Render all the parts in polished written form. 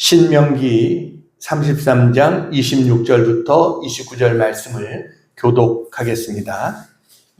신명기 33장 26절부터 29절 말씀을 교독하겠습니다.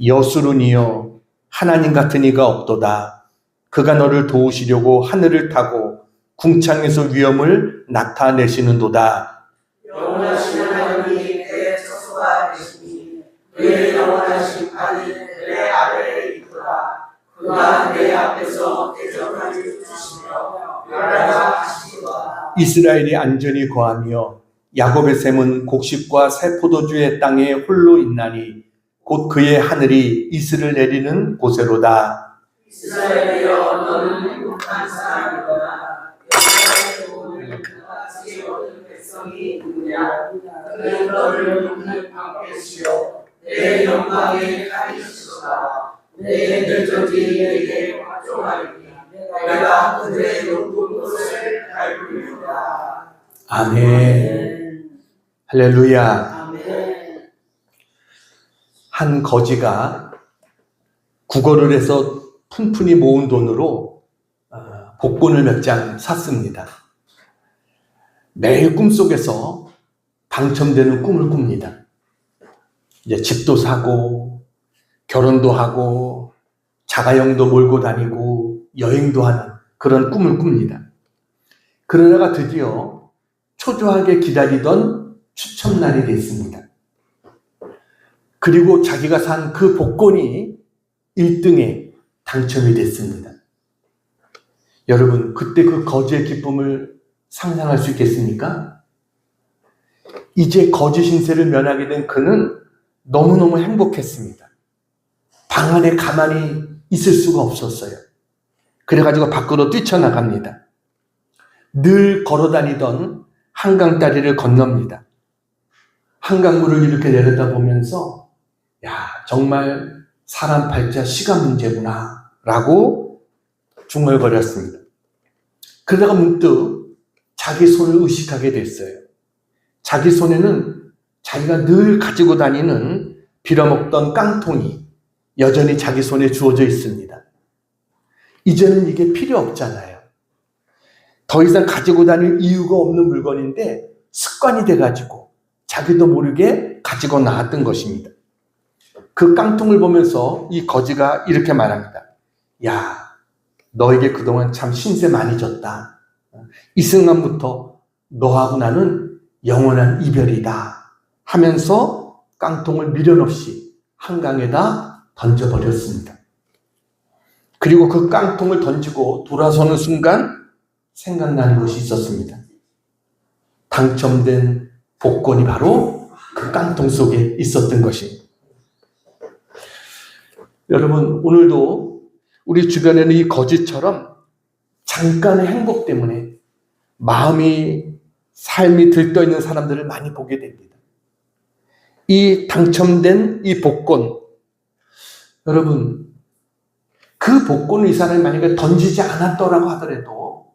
여수르니여 하나님 같은 이가 없도다. 그가 너를 도우시려고 하늘을 타고 궁창에서 위엄을 나타내시는도다. 영원하신 하나님이 내 처소가 되시니 그의 영원하신 팔이 내 아래에 있도다. 그가 내 앞에서 대적하게 주시며 나라가 하시도다. 이스라엘이 안전히 거하며 야곱의 샘은 곡식과 새 포도주의 땅에 홀로 있나니 곧 그의 하늘이 이슬을 내리는 곳에로다. 이스라엘이여 너는 행복한 사람이구나. 여호와의 도움을 같이 얻은 백성이 누구냐. 그는 너를 눈을 방패시오 내 영광에 가리시도다. 내 대적이 내게 박종하리니 내가 그들의 높은 곳을 밟으리로다. 아멘. 할렐루야. 아멘. 한 거지가 구걸을 해서 푼푼히 모은 돈으로 복권을 몇 장 샀습니다. 매일 꿈속에서 당첨되는 꿈을 꿉니다. 이제 집도 사고 결혼도 하고 자가용도 몰고 다니고 여행도 하는 그런 꿈을 꿉니다. 그러다가 드디어 초조하게 기다리던 추첨날이 됐습니다. 그리고 자기가 산 그 복권이 1등에 당첨이 됐습니다. 여러분, 그때 그 거지의 기쁨을 상상할 수 있겠습니까? 이제 거지 신세를 면하게 된 그는 너무너무 행복했습니다. 방 안에 가만히 있을 수가 없었어요. 그래가지고 밖으로 뛰쳐나갑니다. 늘 걸어다니던 한강 다리를 건넙니다. 한강물을 이렇게 내려다보면서 야, 정말 사람 팔자 시가 문제구나 라고 중얼거렸습니다. 그러다가 문득 자기 손을 의식하게 됐어요. 자기 손에는 자기가 늘 가지고 다니는 빌어먹던 깡통이 여전히 자기 손에 주어져 있습니다. 이제는 이게 필요 없잖아요. 더 이상 가지고 다닐 이유가 없는 물건인데 습관이 돼가지고 자기도 모르게 가지고 나왔던 것입니다. 그 깡통을 보면서 이 거지가 이렇게 말합니다. 야, 너에게 그동안 참 신세 많이 졌다. 이 순간부터 너하고 나는 영원한 이별이다 하면서 깡통을 미련 없이 한강에다 던져버렸습니다. 그리고 그 깡통을 던지고 돌아서는 순간 생각나는 것이 있었습니다. 당첨된 복권이 바로 그 깡통 속에 있었던 것입니다. 여러분, 오늘도 우리 주변에는 이 거지처럼 잠깐의 행복 때문에 삶이 들떠있는 사람들을 많이 보게 됩니다. 이 당첨된 이 복권, 여러분, 그 복권을 이 사람이 만약에 던지지 않았더라고 하더라도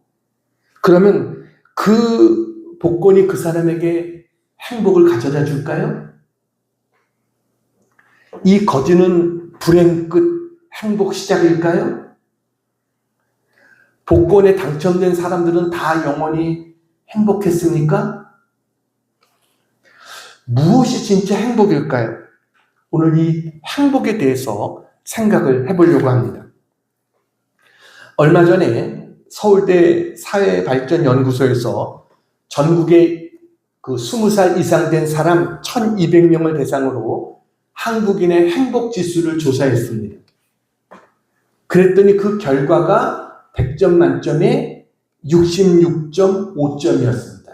그러면 그 복권이 그 사람에게 행복을 가져다 줄까요? 이 거지는 불행 끝 행복 시작일까요? 복권에 당첨된 사람들은 다 영원히 행복했습니까? 무엇이 진짜 행복일까요? 오늘 이 행복에 대해서 생각을 해보려고 합니다. 얼마 전에 서울대 사회발전연구소에서 전국의 그 20살 이상 된 사람 1200명을 대상으로 한국인의 행복지수를 조사했습니다. 그랬더니 그 결과가 100점 만점에 66.5점이었습니다.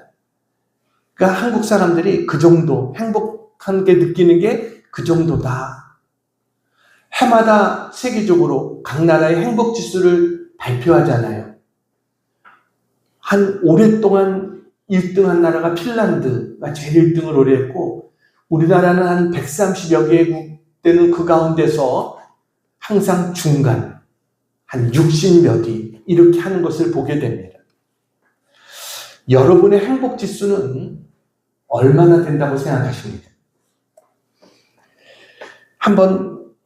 그러니까 한국 사람들이 그 정도 행복한 게 느끼는 게 그 정도다. 해마다 세계적으로 각 나라의 행복지수를 발표하잖아요. 한 오랫동안 1등한 나라가 핀란드가 제일 1등을 오래 했고 우리나라는 한 130여 개국 되는 그 가운데서 항상 중간 한 60몇 위 이렇게 하는 것을 보게 됩니다. 여러분의 행복지수는 얼마나 된다고 생각하십니까?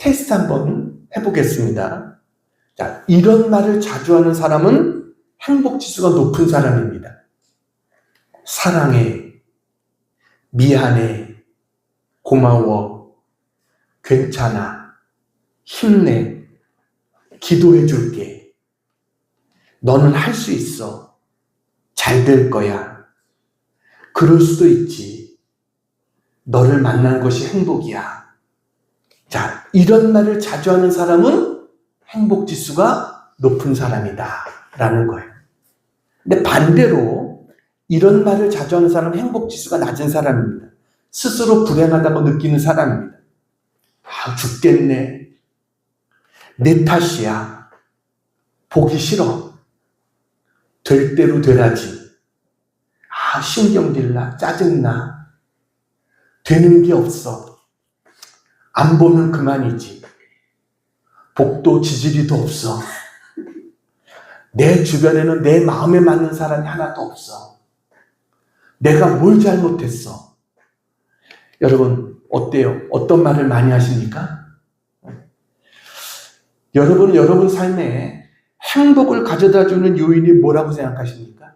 테스트 한번 해보겠습니다. 자, 이런 말을 자주 하는 사람은 행복지수가 높은 사람입니다. 사랑해, 미안해, 고마워, 괜찮아, 힘내, 기도해 줄게. 너는 할 수 있어. 잘 될 거야. 그럴 수도 있지. 너를 만난 것이 행복이야. 자, 이런 말을 자주 하는 사람은 행복 지수가 높은 사람이다 라는 거예요. 근데 반대로 이런 말을 자주 하는 사람은 행복 지수가 낮은 사람입니다. 스스로 불행하다고 느끼는 사람입니다. 아, 죽겠네. 내 탓이야. 보기 싫어. 될 대로 되라지. 아, 신경질나. 짜증나. 되는 게 없어. 안 보면 그만이지. 복도 지지리도 없어. 내 주변에는 내 마음에 맞는 사람이 하나도 없어. 내가 뭘 잘못했어? 여러분, 어때요? 어떤 말을 많이 하십니까? 여러분은 여러분 삶에 행복을 가져다 주는 요인이 뭐라고 생각하십니까?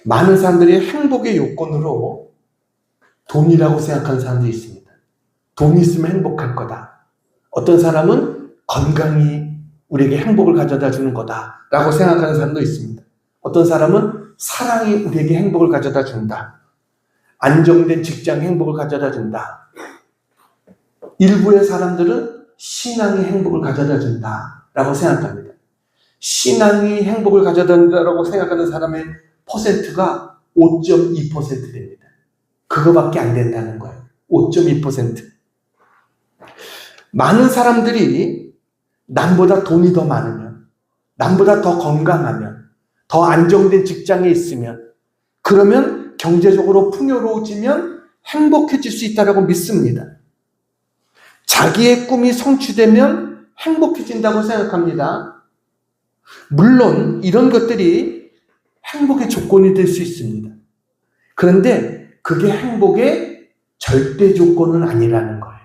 많은 사람들이 행복의 요건으로 돈이라고 생각하는 사람들이 있습니다. 돈이 있으면 행복할 거다. 어떤 사람은 건강이 우리에게 행복을 가져다 주는 거다라고 생각하는 사람도 있습니다. 어떤 사람은 사랑이 우리에게 행복을 가져다 준다. 안정된 직장 행복을 가져다 준다. 일부의 사람들은 신앙이 행복을 가져다 준다라고 생각합니다. 신앙이 행복을 가져다 준다라고 생각하는 사람의 퍼센트가 5.2% 됩니다. 그거밖에 안 된다는 거예요. 5.2%. 많은 사람들이 남보다 돈이 더 많으면, 남보다 더 건강하면, 더 안정된 직장에 있으면, 그러면 경제적으로 풍요로워지면 행복해질 수 있다고 믿습니다. 자기의 꿈이 성취되면 행복해진다고 생각합니다. 물론 이런 것들이 행복의 조건이 될 수 있습니다. 그런데 그게 행복의 절대 조건은 아니라는 거예요.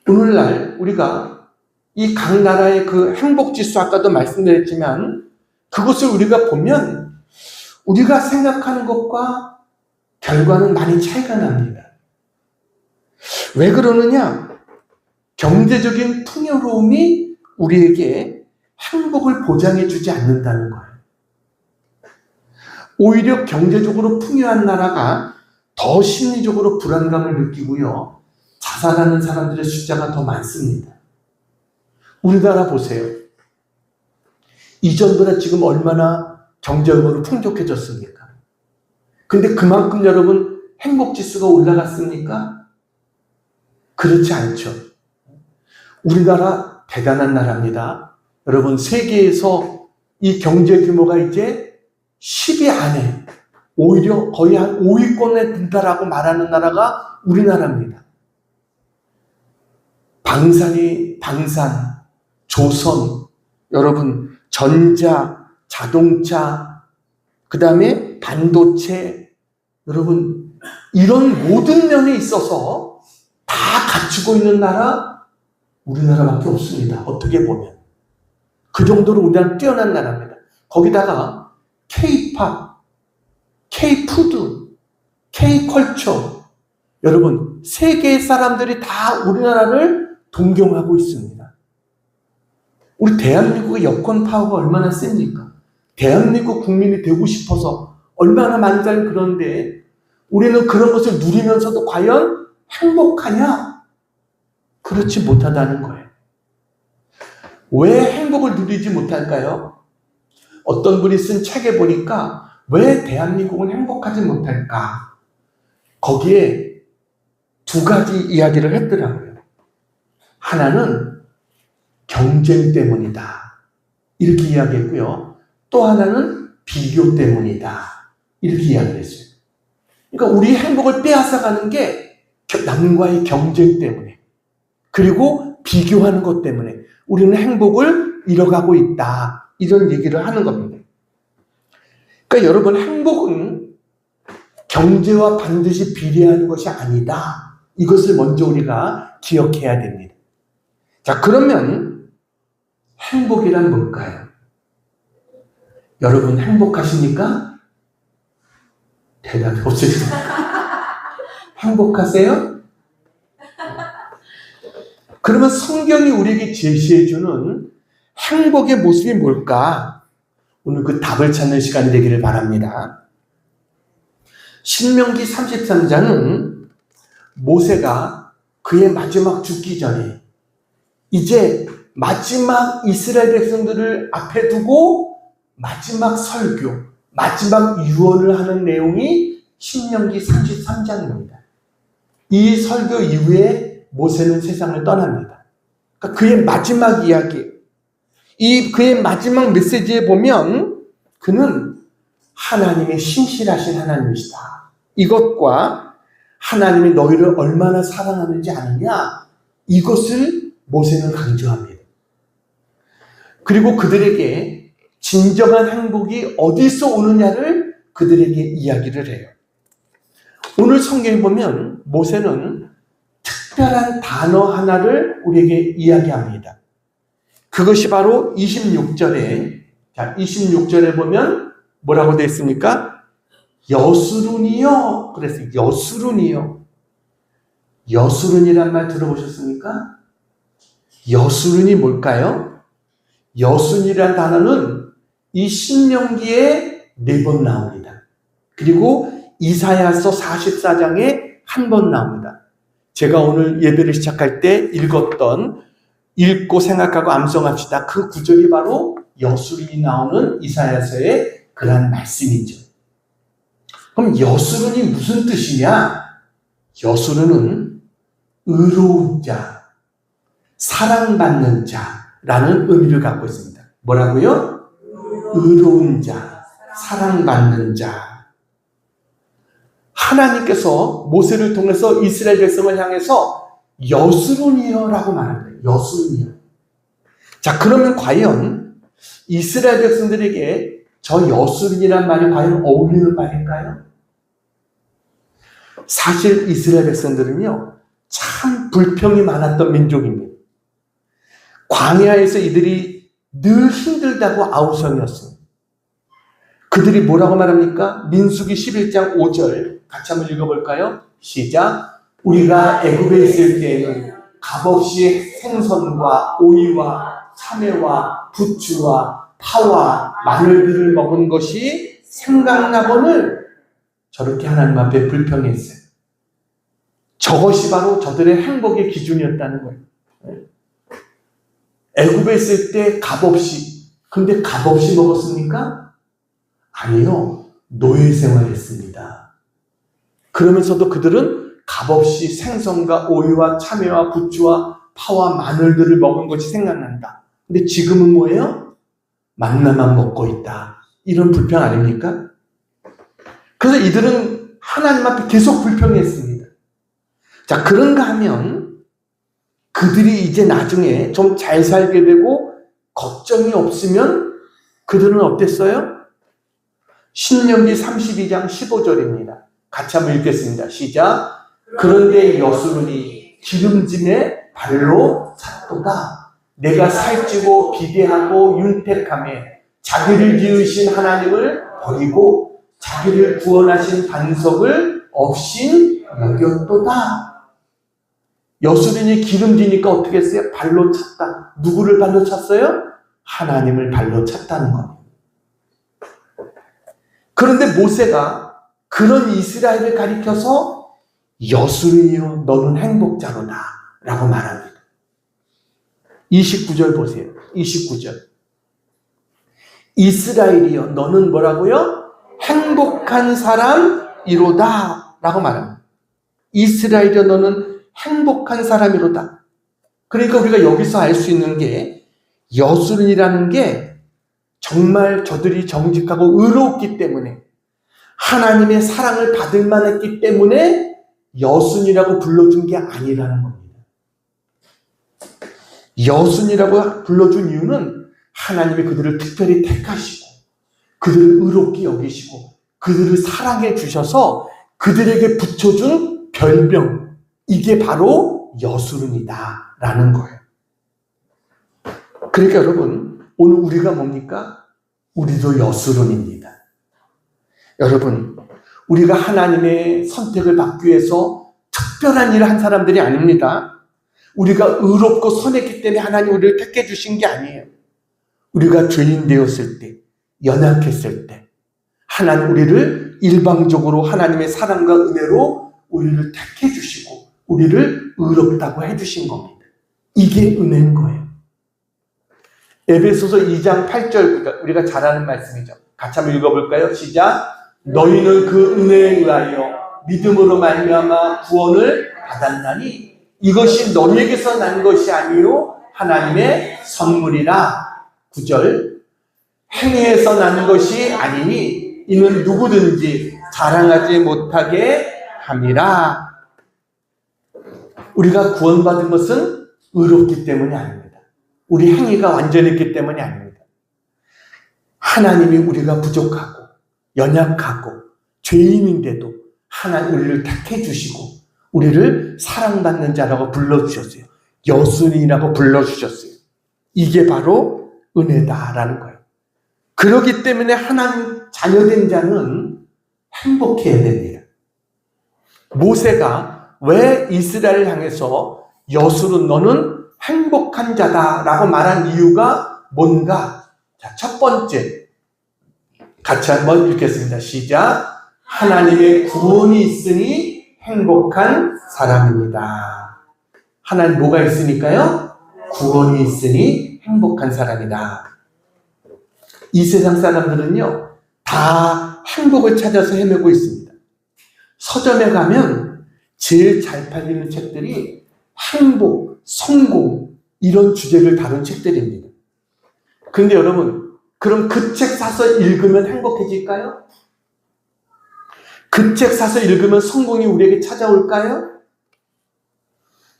오늘날 우리가 이 각 나라의 그 행복지수 아까도 말씀드렸지만 그것을 우리가 보면 우리가 생각하는 것과 결과는 많이 차이가 납니다. 왜 그러느냐? 경제적인 풍요로움이 우리에게 행복을 보장해 주지 않는다는 거예요. 오히려 경제적으로 풍요한 나라가 더 심리적으로 불안감을 느끼고요. 자살하는 사람들의 숫자가 더 많습니다. 우리나라 보세요. 이전보다 지금 얼마나 경제적으로 풍족해졌습니까? 근데 그만큼 여러분 행복지수가 올라갔습니까? 그렇지 않죠. 우리나라 대단한 나라입니다. 여러분 세계에서 이 경제 규모가 이제 10위 안에 오히려 거의 한 5위권에 든다라고 말하는 나라가 우리나라입니다. 방산, 조선, 여러분 전자, 자동차, 그 다음에 반도체, 여러분 이런 모든 면에 있어서 다 갖추고 있는 나라 우리나라밖에 없습니다. 어떻게 보면 그 정도로 우리나라는 뛰어난 나라입니다. 거기다가 K-팝, K-푸드, K-컬처, 여러분 세계의 사람들이 다 우리나라를 동경하고 있습니다. 우리 대한민국의 여권 파워가 얼마나 셉니까? 대한민국 국민이 되고 싶어서 얼마나 많은 사람이 그런데 우리는 그런 것을 누리면서도 과연 행복하냐? 그렇지 못하다는 거예요. 왜 행복을 누리지 못할까요? 어떤 분이 쓴 책에 보니까 왜 대한민국은 행복하지 못할까? 거기에 두 가지 이야기를 했더라고요. 하나는 경쟁 때문이다. 이렇게 이야기했고요. 또 하나는 비교 때문이다. 이렇게 이야기했어요. 그러니까 우리 행복을 빼앗아가는 게 남과의 경쟁 때문에 그리고 비교하는 것 때문에 우리는 행복을 잃어가고 있다. 이런 얘기를 하는 겁니다. 그러니까 여러분 행복은 경제와 반드시 비례하는 것이 아니다. 이것을 먼저 우리가 기억해야 됩니다. 자, 그러면 행복이란 뭘까요? 여러분 행복하십니까? 대답이 없으세요. 행복하세요? 그러면 성경이 우리에게 제시해주는 행복의 모습이 뭘까? 오늘 그 답을 찾는 시간이 되기를 바랍니다. 신명기 33장은 모세가 그의 마지막 죽기 전에 이제 마지막 이스라엘 백성들을 앞에 두고 마지막 설교, 마지막 유언을 하는 내용이 신명기 33장입니다. 이 설교 이후에 모세는 세상을 떠납니다. 그러니까 그의 마지막 이야기, 그의 마지막 메시지에 보면 그는 하나님의 신실하신 하나님이시다. 이것과 하나님이 너희를 얼마나 사랑하는지 아느냐, 이것을 모세는 강조합니다. 그리고 그들에게 진정한 행복이 어디서 오느냐를 그들에게 이야기를 해요. 오늘 성경에 보면 모세는 특별한 단어 하나를 우리에게 이야기합니다. 그것이 바로 26절에, 자, 26절에 보면 뭐라고 되어 있습니까? 여수룬이요. 그래서 여수룬이요. 여수룬이란 말 들어보셨습니까? 여수룬이 뭘까요? 여수룬이란 단어는 이 신명기에 4번 나옵니다. 그리고 이사야서 44장에 한 번 나옵니다. 제가 오늘 예배를 시작할 때 읽고 생각하고 암송합시다. 그 구절이 바로 여수룬이 나오는 이사야서의 그런 말씀이죠. 그럼 여수룬이 무슨 뜻이냐? 여수룬은 의로운 자, 사랑받는 자라는 의미를 갖고 있습니다. 뭐라고요? 의로운 자, 사랑받는 자. 하나님께서 모세를 통해서 이스라엘 백성을 향해서 여수룬이요 라고 말합니다. 여수룬이요. 자, 그러면 과연 이스라엘 백성들에게 저 여수룬이란 말이 과연 어울리는 말일까요? 사실 이스라엘 백성들은요, 참 불평이 많았던 민족입니다. 광야에서 이들이 늘 힘들다고 아우성이었습니다. 그들이 뭐라고 말합니까? 민수기 11장 5절 같이 한번 읽어볼까요? 시작. 우리가 애굽에 있을 때에는 값없이 생선과 오이와 참외와 부추와 파와 마늘들을 먹은 것이 생각나거늘 저렇게 하나님 앞에 불평했어요. 저것이 바로 저들의 행복의 기준이었다는 거예요. 애굽에 있을 때 값없이, 근데 값없이 먹었습니까? 아니요. 노예 생활했습니다. 그러면서도 그들은 값없이 생선과 오이와 참외와 부추와 파와 마늘들을 먹은 것이 생각난다. 근데 지금은 뭐예요? 만나만 먹고 있다. 이런 불평 아닙니까? 그래서 이들은 하나님 앞에 계속 불평했습니다. 자, 그런가 하면 그들이 이제 나중에 좀 잘 살게 되고 걱정이 없으면 그들은 어땠어요? 신명기 32장 15절입니다. 같이 한번 읽겠습니다. 시작. 그런데 여수룬이 기름짐에 발로 찼도다. 내가 살찌고 비대하고 윤택함에 자기를 지으신 하나님을 버리고 자기를 구원하신 반석을 없인 여겼도다. 여수룬이 기름지니까 어떻게 했어요? 발로 찼다. 누구를 발로 찼어요? 하나님을 발로 찼다는 겁니다. 그런데 모세가 그런 이스라엘을 가리켜서 여수룬이여 너는 행복자로다 라고 말합니다. 29절 보세요. 29절. 이스라엘이여 너는 뭐라고요? 행복한 사람이로다 라고 말합니다. 이스라엘이여 너는 행복한 사람이로다. 그러니까 우리가 여기서 알 수 있는 게 여수룬이라는 게 정말 저들이 정직하고 의로웠기 때문에 하나님의 사랑을 받을 만했기 때문에 여순이라고 불러준 게 아니라는 겁니다. 여순이라고 불러준 이유는 하나님이 그들을 특별히 택하시고 그들을 의롭게 여기시고 그들을 사랑해 주셔서 그들에게 붙여준 별명, 이게 바로 여수룬이다 라는 거예요. 그러니까 여러분, 오늘 우리가 뭡니까? 우리도 여수론입니다. 여러분, 우리가 하나님의 선택을 받기 위해서 특별한 일을 한 사람들이 아닙니다. 우리가 의롭고 선했기 때문에 하나님 우리를 택해 주신 게 아니에요. 우리가 죄인 되었을 때, 연약했을 때 하나님 우리를 일방적으로 하나님의 사랑과 은혜로 우리를 택해 주시고 우리를 의롭다고 해주신 겁니다. 이게 은혜인 거예요. 에베소서 2장 8절, 우리가 잘 아는 말씀이죠. 같이 한번 읽어볼까요? 시작. 너희는 그 은혜에 의하여 믿음으로 말미암아 구원을 받았나니 이것이 너희에게서 난 것이 아니요 하나님의 선물이라. 9절. 행위에서 난 것이 아니니 이는 누구든지 자랑하지 못하게 함이라. 우리가 구원받은 것은 의롭기 때문이 아닙니다. 우리 행위가 완전했기 때문이 아닙니다. 하나님이 우리가 부족하고 연약하고 죄인인데도 하나님 우리를 택해 주시고 우리를 사랑받는 자라고 불러주셨어요. 여순이라고 불러주셨어요. 이게 바로 은혜다라는 거예요. 그렇기 때문에 하나님 자녀된 자는 행복해야 됩니다. 모세가 왜 이스라엘을 향해서 여수는 너는 행복한 자다라고 말한 이유가 뭔가? 자, 첫 번째, 같이 한번 읽겠습니다. 시작. 하나님의 구원이 있으니 행복한 사람입니다. 하나님 뭐가 있으니까요? 구원이 있으니 행복한 사람이다. 이 세상 사람들은요, 다 행복을 찾아서 헤매고 있습니다. 서점에 가면 제일 잘 팔리는 책들이 행복, 성공, 이런 주제를 다룬 책들입니다. 그런데 여러분, 그럼 그 책 사서 읽으면 행복해질까요? 그 책 사서 읽으면 성공이 우리에게 찾아올까요?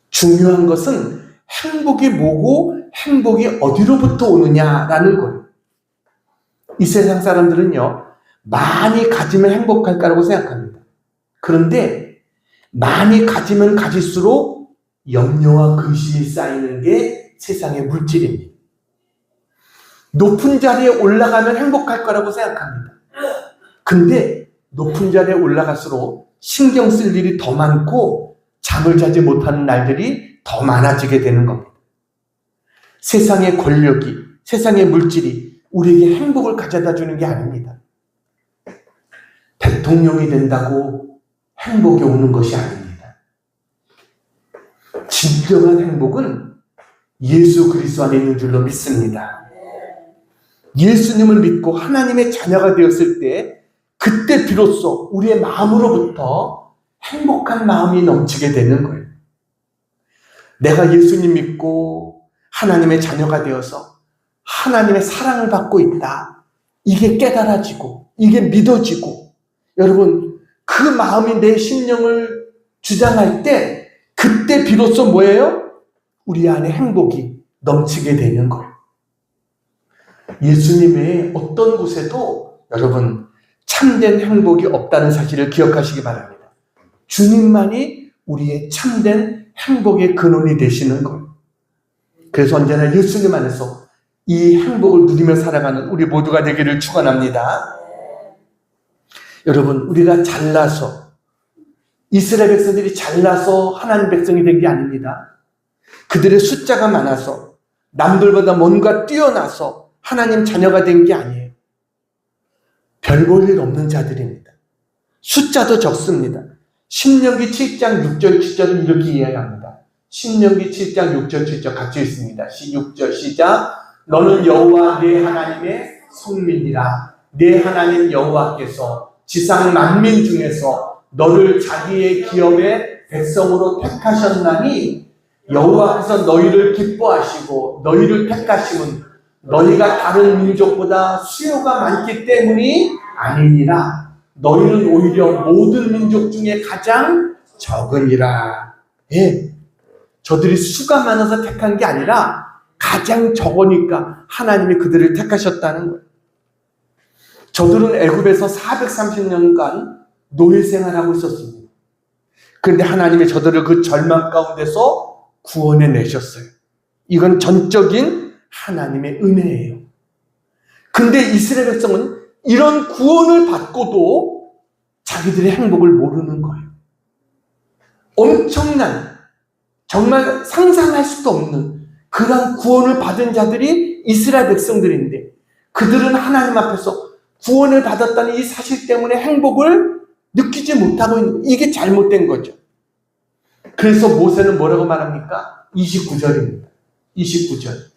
중요한 것은 행복이 뭐고 행복이 어디로부터 오느냐라는 거예요. 이 세상 사람들은요, 많이 가지면 행복할 거라고 생각합니다. 그런데 많이 가지면 가질수록 염려와 근심이 쌓이는 게 세상의 물질입니다. 높은 자리에 올라가면 행복할 거라고 생각합니다. 근데 높은 자리에 올라갈수록 신경 쓸 일이 더 많고 잠을 자지 못하는 날들이 더 많아지게 되는 겁니다. 세상의 권력이, 세상의 물질이 우리에게 행복을 가져다 주는 게 아닙니다. 대통령이 된다고 행복이 오는 것이 아닙니다. 진정한 행복은 예수 그리스도 안에 있는 줄로 믿습니다. 예수님을 믿고 하나님의 자녀가 되었을 때 그때 비로소 우리의 마음으로부터 행복한 마음이 넘치게 되는 거예요. 내가 예수님 믿고 하나님의 자녀가 되어서 하나님의 사랑을 받고 있다. 이게 깨달아지고 이게 믿어지고 여러분 그 마음이 내 심령을 주장할 때 그때 비로소 뭐예요? 우리 안에 행복이 넘치게 되는 거예요. 예수님의 어떤 곳에도 여러분 참된 행복이 없다는 사실을 기억하시기 바랍니다. 주님만이 우리의 참된 행복의 근원이 되시는 거예요. 그래서 언제나 예수님 안에서 이 행복을 누리며 살아가는 우리 모두가 되기를 축원합니다. 여러분 우리가 잘나서 이스라엘 백성들이 잘나서 하나님 백성이 된 게 아닙니다. 그들의 숫자가 많아서 남들보다 뭔가 뛰어나서 하나님 자녀가 된 게 아니에요. 별 볼 일 없는 자들입니다. 숫자도 적습니다. 신명기 7장 6절 7절은 이렇게 이해합니다. 신명기 7장 6절 7절 같이 있습니다. 6절 시작. 너는 여호와 네 하나님의 성민이라. 네 하나님 여호와께서 지상 만민 중에서 너를 자기의 기업의 백성으로 택하셨나니 여호와께서 너희를 기뻐하시고 너희를 택하심은 너희가 다른 민족보다 수요가 많기 때문이 아니니라. 너희는 오히려 모든 민족 중에 가장 적으니라. 예, 저들이 수가 많아서 택한 게 아니라 가장 적으니까 하나님이 그들을 택하셨다는 거예요. 저들은 애굽에서 430년간 노예 생활하고 있었습니다. 그런데 하나님이 저들을 그 절망 가운데서 구원해 내셨어요. 이건 전적인 하나님의 은혜예요. 근데 이스라엘 백성은 이런 구원을 받고도 자기들의 행복을 모르는 거예요. 엄청난, 정말 상상할 수도 없는 그런 구원을 받은 자들이 이스라엘 백성들인데, 그들은 하나님 앞에서 구원을 받았다는 이 사실 때문에 행복을 느끼지 못하고 있는 거예요. 이게 잘못된 거죠. 그래서 모세는 뭐라고 말합니까? 29절입니다. 29절.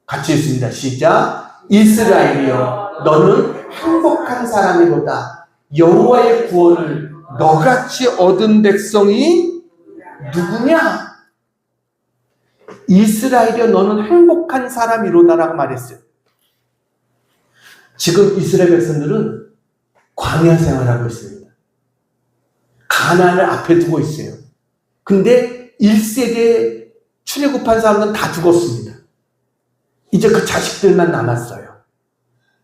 같이 읽습니다. 시작. 이스라엘이여, 너는 행복한 사람이로다. 여호와의 구원을 너같이 얻은 백성이 누구냐? 이스라엘이여, 너는 행복한 사람이로다라고 말했어요. 지금 이스라엘 백성들은 광야 생활하고 있습니다. 가나안을 앞에 두고 있어요. 근데 1세대 출애굽한 사람은 다 죽었습니다. 이제 그 자식들만 남았어요.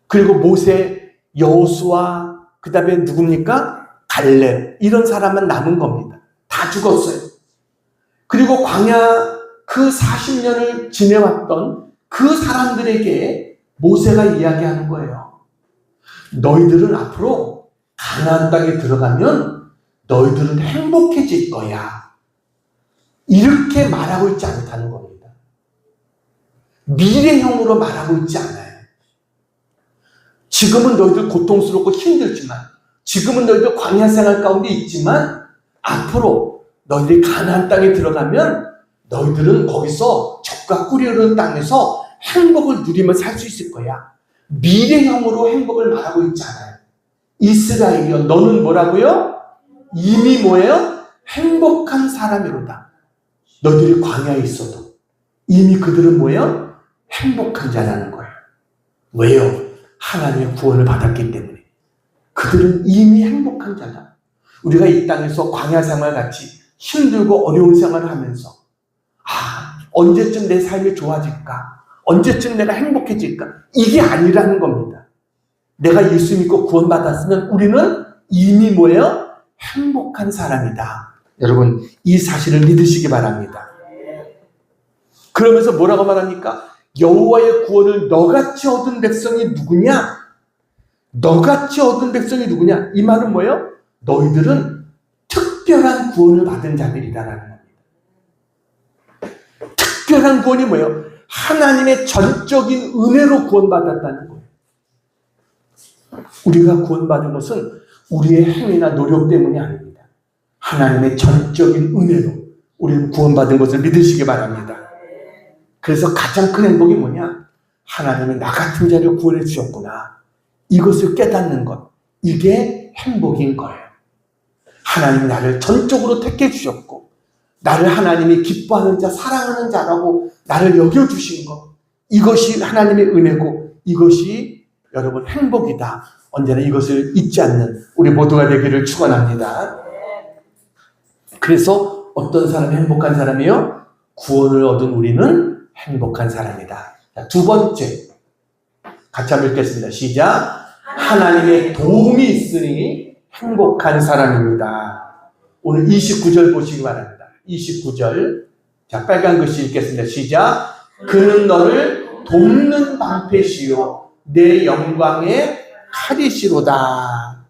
그리고 모세, 여호수아, 그 다음에 누굽니까? 갈렙, 이런 사람만 남은 겁니다. 다 죽었어요. 그리고 광야 그 40년을 지내왔던 그 사람들에게 모세가 이야기하는 거예요. 너희들은 앞으로 가나안 땅에 들어가면 너희들은 행복해질 거야. 이렇게 말하고 있지 않다는 겁니다. 미래형으로 말하고 있지 않아요. 지금은 너희들 고통스럽고 힘들지만, 지금은 너희들 광야 생활 가운데 있지만, 앞으로 너희들이 가나안 땅에 들어가면 너희들은 거기서 젖과 꿀이 흐르는 땅에서 행복을 누리며 살 수 있을 거야. 미래형으로 행복을 말하고 있지 않아요. 이스라엘이여, 너는 뭐라고요? 이미 뭐예요? 행복한 사람이로다. 너희들이 광야에 있어도 이미 그들은 뭐예요? 행복한 자라는 거예요. 왜요? 하나님의 구원을 받았기 때문에. 그들은 이미 행복한 자다. 우리가 이 땅에서 광야 생활 같이 힘들고 어려운 생활을 하면서 언제쯤 내 삶이 좋아질까? 언제쯤 내가 행복해질까? 이게 아니라는 겁니다. 내가 예수 믿고 구원받았으면 우리는 이미 뭐예요? 행복한 사람이다. 여러분, 이 사실을 믿으시기 바랍니다. 그러면서 뭐라고 말합니까? 여호와의 구원을 너같이 얻은 백성이 누구냐? 너같이 얻은 백성이 누구냐? 이 말은 뭐예요? 너희들은 특별한 구원을 받은 자들이다라는 겁니다. 특별한 구원이 뭐예요? 하나님의 전적인 은혜로 구원받았다는 거예요. 우리가 구원받은 것은 우리의 행위나 노력 때문이 아닙니다. 하나님의 전적인 은혜로 우리는 구원받은 것을 믿으시기 바랍니다. 그래서 가장 큰 행복이 뭐냐? 하나님은 나 같은 자를 구원해 주셨구나. 이것을 깨닫는 것. 이게 행복인 거예요. 하나님이 나를 전적으로 택해 주셨고, 나를 하나님이 기뻐하는 자, 사랑하는 자라고 나를 여겨주신 것. 이것이 하나님의 은혜고, 이것이 여러분 행복이다. 언제나 이것을 잊지 않는 우리 모두가 되기를 축원합니다. 그래서 어떤 사람이 행복한 사람이요? 구원을 얻은 우리는 행복한 사람이다. 자, 두 번째, 같이 한번 읽겠습니다. 시작. 하나님의 도움이 있으니 행복한 사람입니다. 오늘 29절 보시기 바랍니다. 29절. 자, 빨간 글씨 읽겠습니다. 시작. 그는 너를 돕는 방패시요 내 영광의 칼이시로다.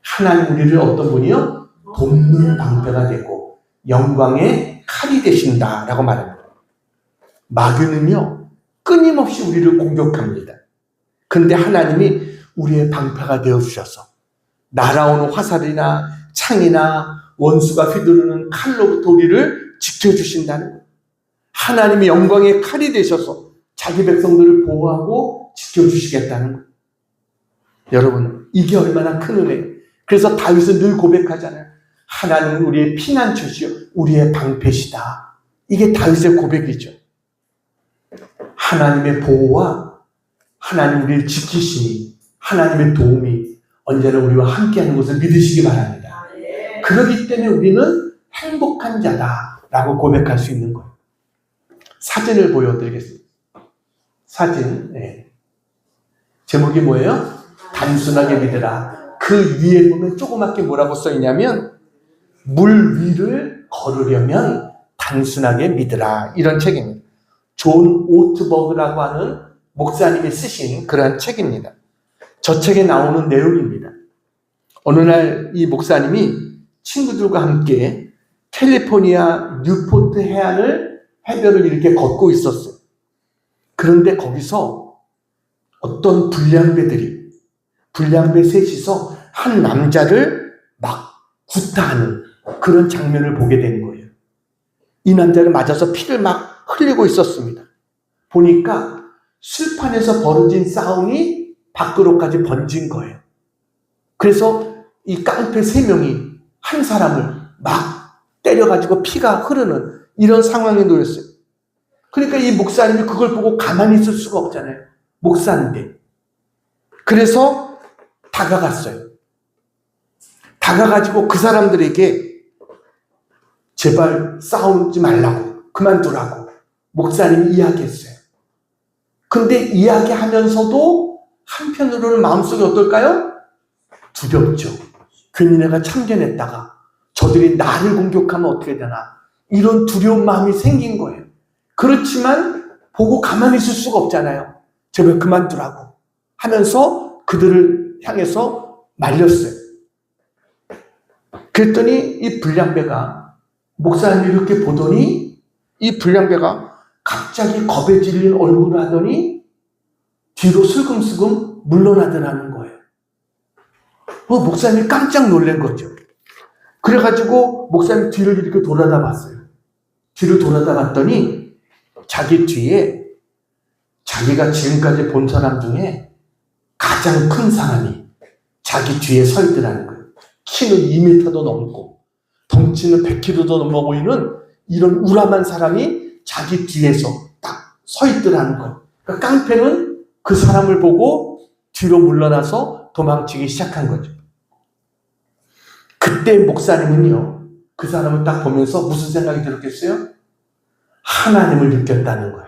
하나님 우리를 어떤 분이요? 돕는 방패가 되고 영광의 칼이 되신다 라고 말합니다. 마귀는요 끊임없이 우리를 공격합니다. 근데 하나님이 우리의 방패가 되어주셔서 날아오는 화살이나 창이나 원수가 휘두르는 칼로부터 우리를 지켜주신다는 거예요. 하나님이 영광의 칼이 되셔서 자기 백성들을 보호하고 지켜주시겠다는 거예요. 여러분, 이게 얼마나 큰 은혜예요. 그래서 다윗은 늘 고백하잖아요. 하나님은 우리의 피난처시요 우리의 방패시다. 이게 다윗의 고백이죠. 하나님의 보호와 하나님 우리를 지키시니 하나님의 도움이 언제나 우리와 함께하는 것을 믿으시기 바랍니다. 그렇기 때문에 우리는 행복한 자다라고 고백할 수 있는 거예요. 사진을 보여드리겠습니다. 사진. 네. 제목이 뭐예요? 단순하게 믿으라. 그 위에 보면 조그맣게 뭐라고 써있냐면 물 위를 걸으려면 단순하게 믿으라. 이런 책입니다. 존 오트버그라고 하는 목사님이 쓰신 그러한 책입니다. 저 책에 나오는 내용입니다. 어느 날 이 목사님이 친구들과 함께 캘리포니아 뉴포트 해변을 이렇게 걷고 있었어요. 그런데 거기서 어떤 불량배 셋이서 한 남자를 막 구타하는 그런 장면을 보게 된 거예요. 이 남자를 맞아서 피를 막 흘리고 있었습니다. 보니까 술판에서 벌어진 싸움이 밖으로까지 번진 거예요. 그래서 이 깡패 3명이 한 사람을 막 때려가지고 피가 흐르는 이런 상황에 놓였어요. 그러니까 이 목사님이 그걸 보고 가만히 있을 수가 없잖아요. 목사인데. 그래서 다가갔어요. 다가가지고 그 사람들에게 제발 싸우지 말라고, 그만두라고 목사님이 이야기했어요. 근데 이야기하면서도 한편으로는 마음속이 어떨까요? 두렵죠. 괜히 내가 참견했다가 저들이 나를 공격하면 어떻게 되나, 이런 두려운 마음이 생긴 거예요. 그렇지만 보고 가만히 있을 수가 없잖아요. 제발 그만두라고 하면서 그들을 향해서 말렸어요. 그랬더니 이 불량배가, 목사님이 이렇게 보더니 이 불량배가 갑자기 겁에 질린 얼굴을 하더니 뒤로 슬금슬금 물러나더라는 거예요. 목사님이 깜짝 놀란 거죠. 그래가지고 목사님 뒤를 이렇게 돌아다 봤어요. 뒤를 돌아다 봤더니 자기 뒤에 자기가 지금까지 본 사람 중에 가장 큰 사람이 자기 뒤에 서 있더라는 거예요. 키는 2m도 넘고 덩치는 100kg도 넘어 보이는 이런 우람한 사람이 자기 뒤에서 딱 서 있더라는 거예요. 그러니까 깡패는 그 사람을 보고 뒤로 물러나서 도망치기 시작한 거죠. 그때 목사님은요, 그 사람을 딱 보면서 무슨 생각이 들었겠어요? 하나님을 느꼈다는 거예요.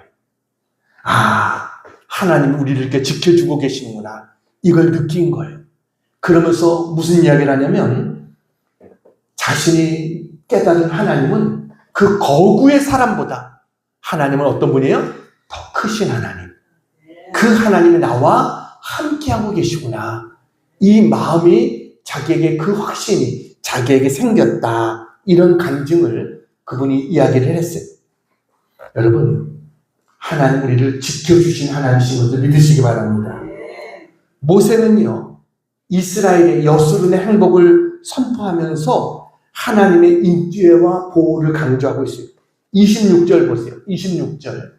아, 하나님이 우리를 이렇게 지켜주고 계시는구나. 이걸 느낀 거예요. 그러면서 무슨 이야기를 하냐면, 자신이 깨달은 하나님은 그 거구의 사람보다 하나님은 어떤 분이에요? 더 크신 하나님. 그 하나님이 나와 함께하고 계시구나. 이 마음이 자기에게, 그 확신이 자기에게 생겼다. 이런 간증을 그분이 이야기를 했어요. 여러분, 하나님 우리를 지켜주신 하나님이신 것을 믿으시기 바랍니다. 모세는요, 이스라엘의 여수론의 행복을 선포하면서 하나님의 인기와 보호를 강조하고 있어요. 26절 보세요. 26절.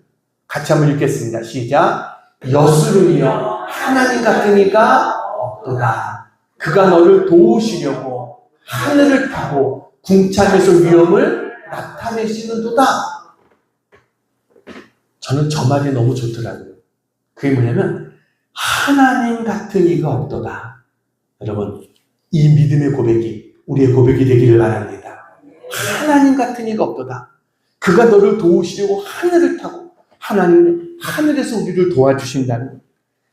같이 한번 읽겠습니다. 시작. 여수론이여 하나님 같은 이가 없도다. 그가 너를 도우시려고 하늘을 타고 궁창에서 위엄을 나타내시는도다. 저는 저 말이 너무 좋더라고요. 그게 뭐냐면 하나님 같은 이가 없도다. 여러분, 이 믿음의 고백이 우리의 고백이 되기를 바랍니다. 하나님 같은 이가 없도다. 그가 너를 도우시려고 하늘을 타고, 하나님은 하늘에서 우리를 도와주신다는 거예요.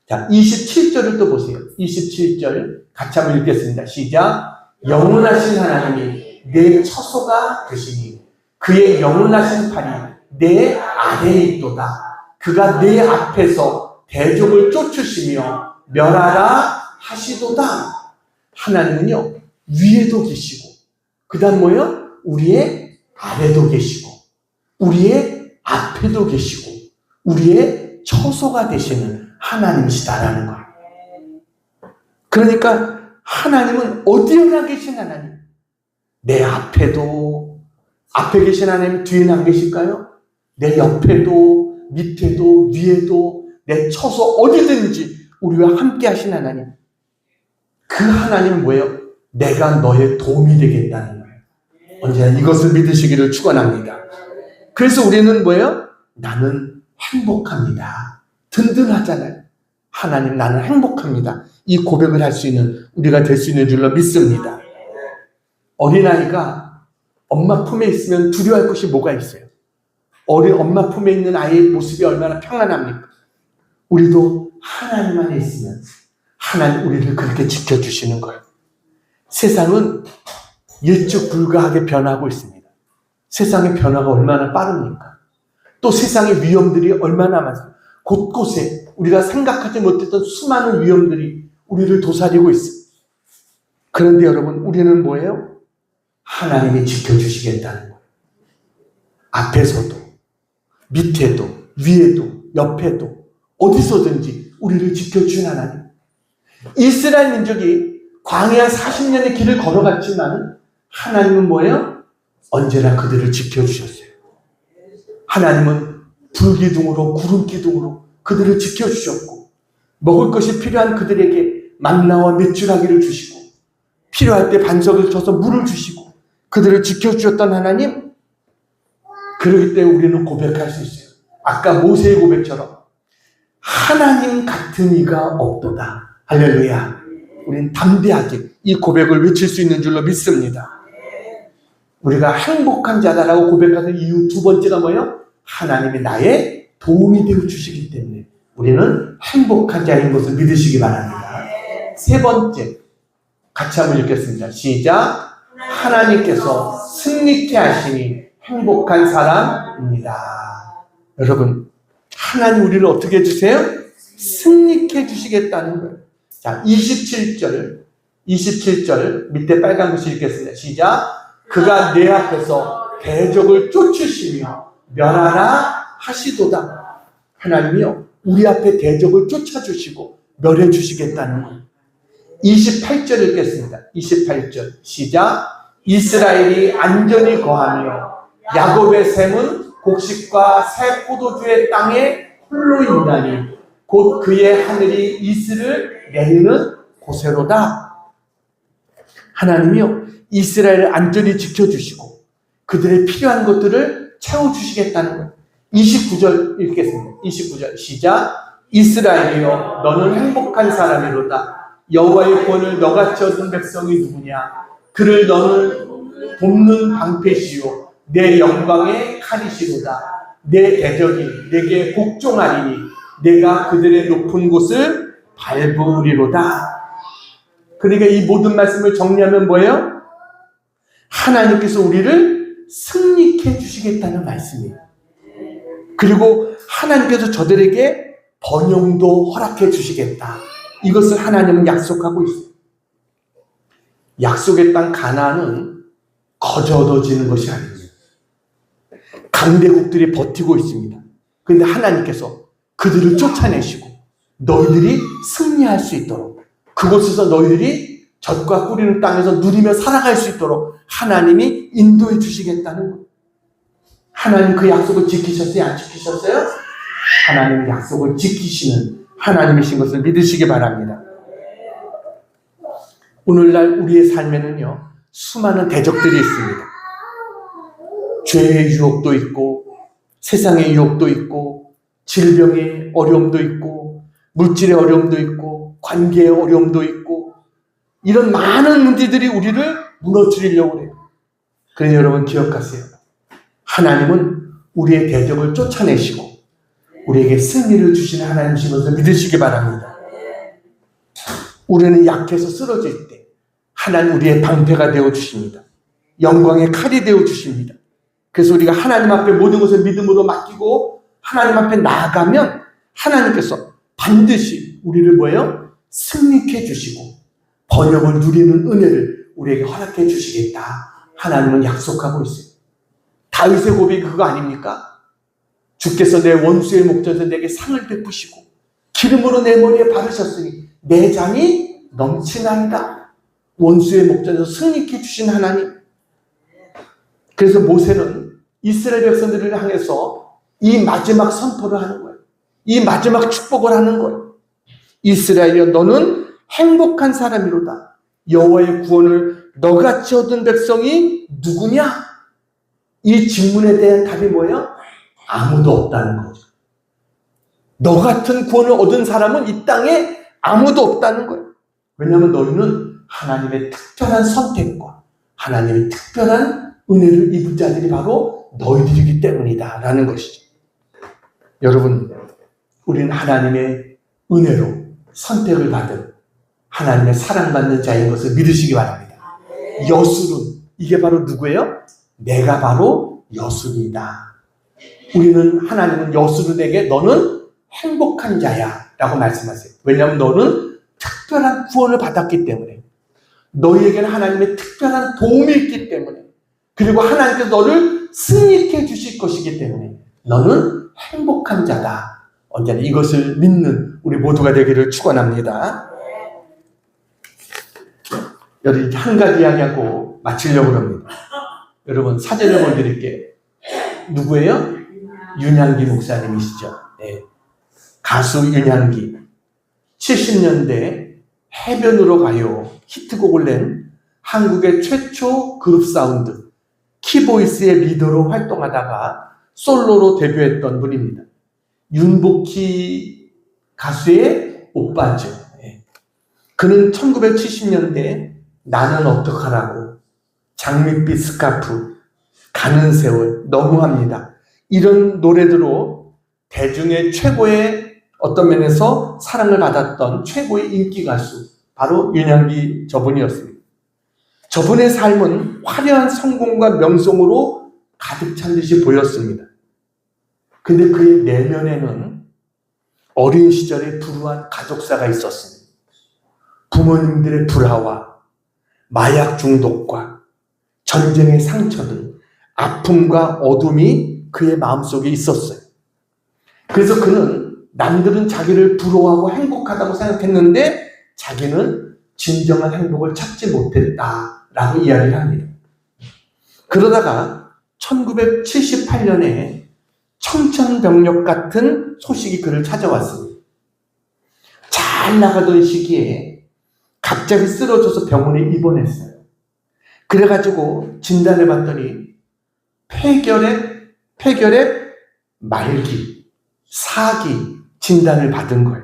자, 27절을 또 보세요. 27절 같이 한번 읽겠습니다. 시작. 영원하신 하나님이 내 처소가 되시니 그의 영원하신 팔이 내 아래에 있도다. 그가 내 앞에서 대적을 쫓으시며 멸하라 하시도다. 하나님은요, 위에도 계시고, 그 다음 뭐예요? 우리의 아래도 계시고, 우리의 앞에도 계시고, 우리의 처소가 되시는 하나님이시다라는 거예요. 그러니까 하나님은 어디에나 계신 하나님. 내 앞에도, 앞에 계신 하나님 뒤에는 안 계실까요? 내 옆에도, 밑에도, 위에도, 내 처소 어디든지 우리와 함께 하신 하나님. 그 하나님은 뭐예요? 내가 너의 도움이 되겠다는 거예요. 언제나 이것을 믿으시기를 축원합니다. 그래서 우리는 뭐예요? 나는 행복합니다. 든든하잖아요. 하나님, 나는 행복합니다. 이 고백을 할 수 있는, 우리가 될 수 있는 줄로 믿습니다. 어린아이가 엄마 품에 있으면 두려워할 것이 뭐가 있어요? 어린 엄마 품에 있는 아이의 모습이 얼마나 평안합니까? 우리도 하나님 안에 있으면 하나님 우리를 그렇게 지켜주시는 거예요. 세상은 일찍불가하게 변하고 있습니다. 세상의 변화가 얼마나 빠릅니까? 또 세상의 위험들이 얼마나 많습니까? 곳곳에 우리가 생각하지 못했던 수많은 위험들이 우리를 도사리고 있습니다. 그런데 여러분, 우리는 뭐예요? 하나님이 지켜주시겠다는 거예요. 앞에서도, 밑에도, 위에도, 옆에도, 어디서든지 우리를 지켜주신 하나님. 이스라엘 민족이 광야 40년의 길을 걸어갔지만 하나님은 뭐예요? 언제나 그들을 지켜주셨어요. 하나님은 불기둥으로 구름기둥으로 그들을 지켜주셨고, 먹을 것이 필요한 그들에게 만나와 메추라기를 주시고, 필요할 때 반석을 쳐서 물을 주시고 그들을 지켜주셨던 하나님. 그러기 때문에 우리는 고백할 수 있어요. 아까 모세의 고백처럼 하나님 같은 이가 없도다. 할렐루야. 우리는 담대하게 이 고백을 외칠 수 있는 줄로 믿습니다. 우리가 행복한 자다라고 고백하는 이유 두 번째가 뭐예요? 하나님이 나의 도움이 되어 주시기 때문에 우리는 행복한 자인 것을 믿으시기 바랍니다. 세 번째, 같이 한번 읽겠습니다. 시작. 하나님께서 승리케 하시니 행복한 사람입니다. 여러분, 하나님 우리를 어떻게 해주세요? 승리케 해주시겠다는 거예요. 자, 27절 밑에 빨간 글씨 읽겠습니다. 시작. 그가 내 앞에서 대적을 쫓으시며 멸하라 하시도다. 하나님이요, 우리 앞에 대적을 쫓아주시고 멸해 주시겠다는 거예요. 28절 읽겠습니다. 28절 시작. 이스라엘이 안전히 거하며 야곱의 샘은 곡식과 새 포도주의 땅에 홀로 있나니 곧 그의 하늘이 이슬을 내리는 곳에로다. 하나님이요, 이스라엘을 안전히 지켜주시고 그들의 필요한 것들을 채워주시겠다는 거예요. 29절 읽겠습니다. 29절 시작. 이스라엘이여 너는 행복한 사람이로다. 여호와의 구원을 너같이 얻은 백성이 누구냐? 그를 너는 돕는 방패시요 내 영광의 칼이시로다. 내 대적이 내게 복종하리니 내가 그들의 높은 곳을 밟으리로다. 그러니까 이 모든 말씀을 정리하면 뭐예요? 하나님께서 우리를 승리케 해주시겠다는 말씀이에요. 그리고 하나님께서 저들에게 번영도 허락해 주시겠다. 이것을 하나님은 약속하고 있어요. 약속의 땅 가나안은 거저 얻어지는 것이 아닙니다. 강대국들이 버티고 있습니다. 그런데 하나님께서 그들을 쫓아내시고 너희들이 승리할 수 있도록, 그곳에서 너희들이 젖과 꿀이는 땅에서 누리며 살아갈 수 있도록 하나님이 인도해 주시겠다는 거예요. 하나님 그 약속을 지키셨어요? 안 지키셨어요? 하나님 약속을 지키시는 하나님이신 것을 믿으시기 바랍니다. 오늘날 우리의 삶에는요, 수많은 대적들이 있습니다. 죄의 유혹도 있고, 세상의 유혹도 있고, 질병의 어려움도 있고, 물질의 어려움도 있고, 관계의 어려움도 있고, 이런 많은 문제들이 우리를 무너뜨리려고 해요. 그런데 여러분 기억하세요. 하나님은 우리의 대적을 쫓아내시고 우리에게 승리를 주시는 하나님이신 것을 믿으시기 바랍니다. 우리는 약해서 쓰러질 때 하나님 우리의 방패가 되어주십니다. 영광의 칼이 되어주십니다. 그래서 우리가 하나님 앞에 모든 것을 믿음으로 맡기고 하나님 앞에 나아가면 하나님께서 반드시 우리를 뭐예요? 승리케 해주시고 번영을 누리는 은혜를 우리에게 허락해 주시겠다. 하나님은 약속하고 있어요. 다윗의 고백이 그거 아닙니까? 주께서 내 원수의 목전에서 내게 상을 베푸시고 기름으로 내 머리에 바르셨으니 내 잔이 넘치나이다. 원수의 목전에서 승리케 해주신 하나님. 그래서 모세는 이스라엘 백성들을 향해서 이 마지막 선포를 하는 거예요. 이 마지막 축복을 하는 거예요. 이스라엘이여 너는 행복한 사람이로다. 여호와의 구원을 너같이 얻은 백성이 누구냐? 이 질문에 대한 답이 뭐예요? 아무도 없다는 거죠. 너 같은 구원을 얻은 사람은 이 땅에 아무도 없다는 거예요. 왜냐하면 너희는 하나님의 특별한 선택과 하나님의 특별한 은혜를 입은 자들이 바로 너희들이기 때문이다 라는 것이죠. 여러분, 우리는 하나님의 은혜로 선택을 받은 하나님의 사랑받는 자인 것을 믿으시기 바랍니다. 여술은 이게 바로 누구예요? 내가 바로 여술이다. 우리는 하나님은 여술에게 너는 행복한 자야. 라고 말씀하세요. 왜냐하면 너는 특별한 구원을 받았기 때문에, 너희에게는 하나님의 특별한 도움이 있기 때문에, 그리고 하나님께서 너를 승리케 해주실 것이기 때문에 너는 행복한 자다. 언제나 이것을 믿는 우리 모두가 되기를 축원합니다. 여러분, 한 가지 이야기하고 마치려고 합니다. 여러분, 사진을 보여드릴게요. 누구예요? 윤향기 목사님이시죠. 네. 가수 윤향기. 70년대 해변으로 가요 히트곡을 낸 한국의 최초 그룹 사운드 키보이스의 리더로 활동하다가 솔로로 데뷔했던 분입니다. 윤복희 가수의 오빠죠. 네. 그는 1970년대 나는 어떡하라고, 장밋빛 스카프, 가는 세월, 너무합니다, 이런 노래들로 대중의 최고의 어떤 면에서 사랑을 받았던 최고의 인기 가수, 바로 윤향기 저분이었습니다. 저분의 삶은 화려한 성공과 명성으로 가득 찬 듯이 보였습니다. 근데 그의 내면에는 어린 시절에 불우한 가족사가 있었습니다. 부모님들의 불화와 마약 중독과 전쟁의 상처 등 아픔과 어둠이 그의 마음속에 있었어요. 그래서 그는 남들은 자기를 부러워하고 행복하다고 생각했는데 자기는 진정한 행복을 찾지 못했다라고 이야기를 합니다. 그러다가 1978년에 청천벽력 같은 소식이 그를 찾아왔습니다. 잘 나가던 시기에 갑자기 쓰러져서 병원에 입원했어요. 그래가지고 진단을 받더니 폐결핵 말기, 4기 진단을 받은 거예요.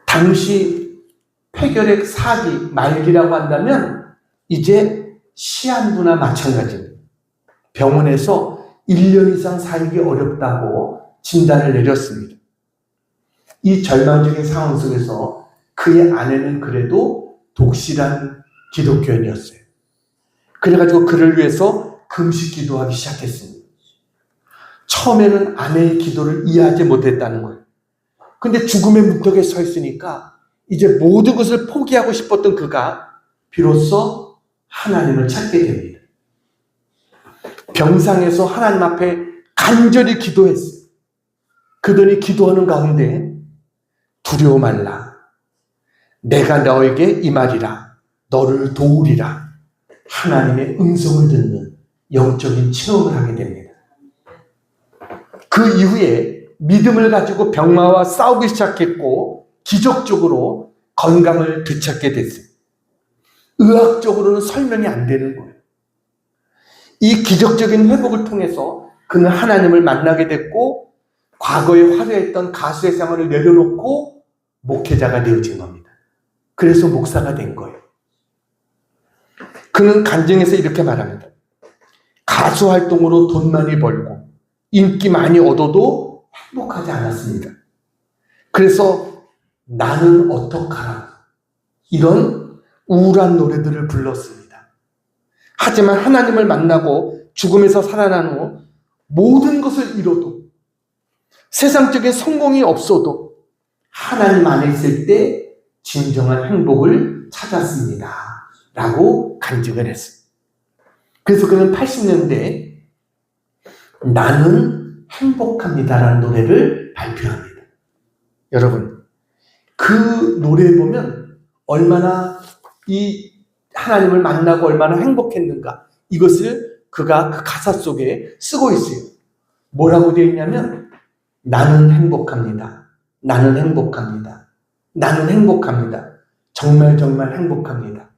당시 폐결핵 4기 말기라고 한다면 이제 시한부나 마찬가지입니다. 병원에서 1년 이상 살기 어렵다고 진단을 내렸습니다. 이 절망적인 상황 속에서 그의 아내는 그래도 독실한 기독교인이었어요. 그래가지고 그를 위해서 금식 기도하기 시작했습니다. 처음에는 아내의 기도를 이해하지 못했다는 거예요. 근데 죽음의 문턱에 서 있으니까 이제 모든 것을 포기하고 싶었던 그가 비로소 하나님을 찾게 됩니다. 병상에서 하나님 앞에 간절히 기도했어요. 그들이 기도하는 가운데 두려워 말라, 내가 너에게 임하리라, 너를 도우리라, 하나님의 음성을 듣는 영적인 체험을 하게 됩니다. 그 이후에 믿음을 가지고 병마와 싸우기 시작했고 기적적으로 건강을 되찾게 됐어요. 의학적으로는 설명이 안 되는 거예요. 이 기적적인 회복을 통해서 그는 하나님을 만나게 됐고 과거에 화려했던 가수의 생활을 내려놓고 목회자가 되어진 겁니다. 그래서 목사가 된 거예요. 그는 간증에서 이렇게 말합니다. 가수 활동으로 돈 많이 벌고 인기 많이 얻어도 행복하지 않았습니다. 그래서 나는 어떡하라, 이런 우울한 노래들을 불렀습니다. 하지만 하나님을 만나고 죽음에서 살아난 후 모든 것을 잃어도, 세상적인 성공이 없어도 하나님 안에 있을 때 진정한 행복을 찾았습니다 라고 간증을 했어요. 그래서 그는 80년대에 나는 행복합니다라는 노래를 발표합니다. 여러분, 그 노래에 보면 얼마나 이 하나님을 만나고 얼마나 행복했는가, 이것을 그가 그 가사 속에 쓰고 있어요. 뭐라고 되어 있냐면 나는 행복합니다, 나는 행복합니다, 나는 행복합니다, 정말 정말 행복합니다.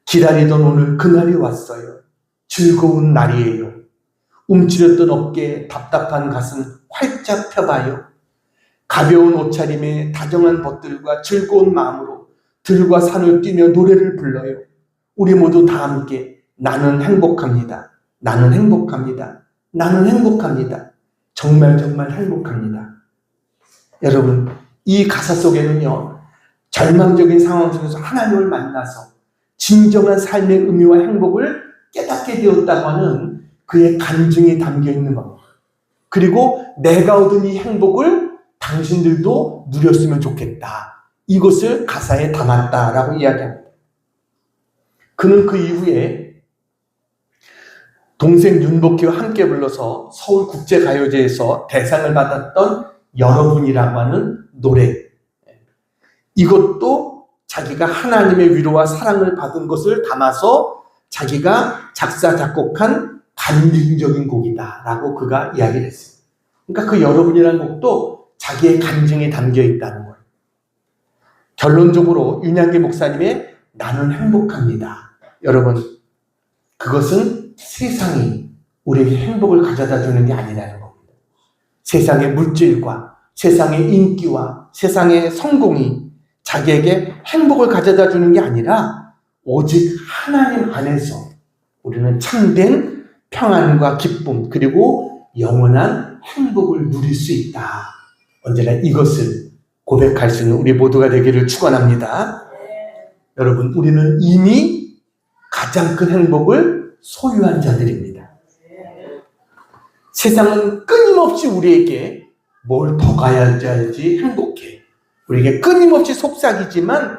기다리던 오늘 그날이 왔어요. 즐거운 날이에요. 움츠렸던 어깨, 답답한 가슴 활짝 펴봐요. 가벼운 옷차림에 다정한 벗들과 즐거운 마음으로 들과 산을 뛰며 노래를 불러요. 우리 모두 다 함께 나는 행복합니다, 나는 행복합니다, 나는 행복합니다, 정말 정말 행복합니다. 여러분, 이 가사 속에는요, 절망적인 상황 속에서 하나님을 만나서 진정한 삶의 의미와 행복을 깨닫게 되었다고 하는 그의 간증이 담겨 있는 겁니다. 그리고 내가 얻은 이 행복을 당신들도 누렸으면 좋겠다. 이것을 가사에 담았다라고 이야기합니다. 그는 그 이후에 동생 윤복희와 함께 불러서 서울국제가요제에서 대상을 받았던 여러분이라고 하는 노래, 이것도 자기가 하나님의 위로와 사랑을 받은 것을 담아서 자기가 작사 작곡한 간증적인 곡이다라고 그가 이야기를 했어요. 그러니까 그 여러분이라는 곡도 자기의 간증이 담겨 있다는 거예요. 결론적으로 윤양기 목사님의 나는 행복합니다. 여러분, 그것은 세상이 우리에게 행복을 가져다 주는 게 아니라는 겁니다. 세상의 물질과 세상의 인기와 세상의 성공이 자기에게 행복을 가져다 주는 게 아니라 오직 하나님 안에서 우리는 참된 평안과 기쁨 그리고 영원한 행복을 누릴 수 있다. 언제나 이것을 고백할 수 있는 우리 모두가 되기를 축원합니다. 여러분, 우리는 이미 가장 큰 행복을 소유한 자들입니다. 세상은 끊임없이 우리에게 뭘 더 가야지 행복해. 우리에게 끊임없이 속삭이지만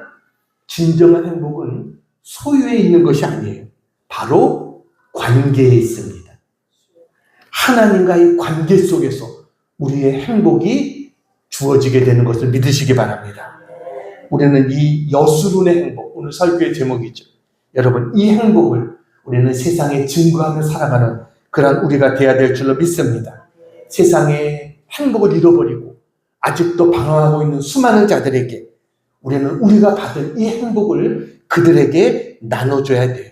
진정한 행복은 소유에 있는 것이 아니에요. 바로 관계에 있습니다. 하나님과의 관계 속에서 우리의 행복이 주어지게 되는 것을 믿으시기 바랍니다. 우리는 이 여수론의 행복, 오늘 설교의 제목이죠. 여러분, 이 행복을 우리는 세상에 증거하며 살아가는 그런 우리가 되어야 될 줄로 믿습니다. 세상에 행복을 잃어버리고 아직도 방황하고 있는 수많은 자들에게 우리는 우리가 받은 이 행복을 그들에게 나눠줘야 돼요.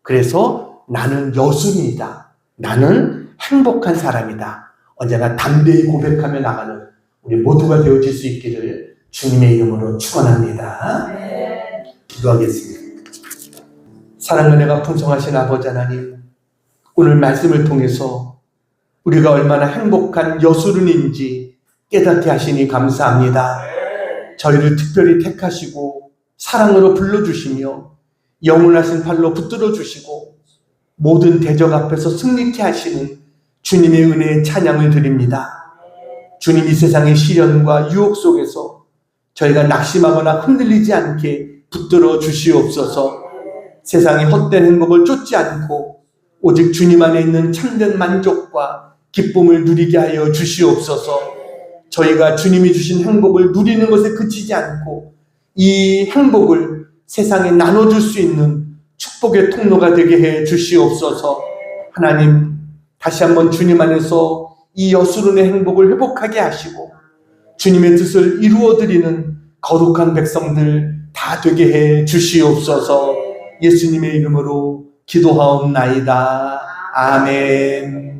그래서 나는 여순이다. 나는 행복한 사람이다. 언제나 담대히 고백하며 나가는 우리 모두가 되어질 수 있기를 주님의 이름으로 축원합니다. 기도하겠습니다. 사랑과 은혜가 풍성하신 아버지 하나님, 오늘 말씀을 통해서 우리가 얼마나 행복한 여수른인지 깨닫게 하시니 감사합니다. 저희를 특별히 택하시고 사랑으로 불러주시며 영원하신 팔로 붙들어 주시고 모든 대적 앞에서 승리케 하시는 주님의 은혜에 찬양을 드립니다. 주님, 이 세상의 시련과 유혹 속에서 저희가 낙심하거나 흔들리지 않게 붙들어 주시옵소서. 세상의 헛된 행복을 쫓지 않고 오직 주님 안에 있는 참된 만족과 기쁨을 누리게 하여 주시옵소서. 저희가 주님이 주신 행복을 누리는 것에 그치지 않고 이 행복을 세상에 나눠줄 수 있는 축복의 통로가 되게 해 주시옵소서. 하나님, 다시 한번 주님 안에서 이 여수론의 행복을 회복하게 하시고 주님의 뜻을 이루어드리는 거룩한 백성들 다 되게 해 주시옵소서. 예수님의 이름으로 기도하옵나이다. 아멘.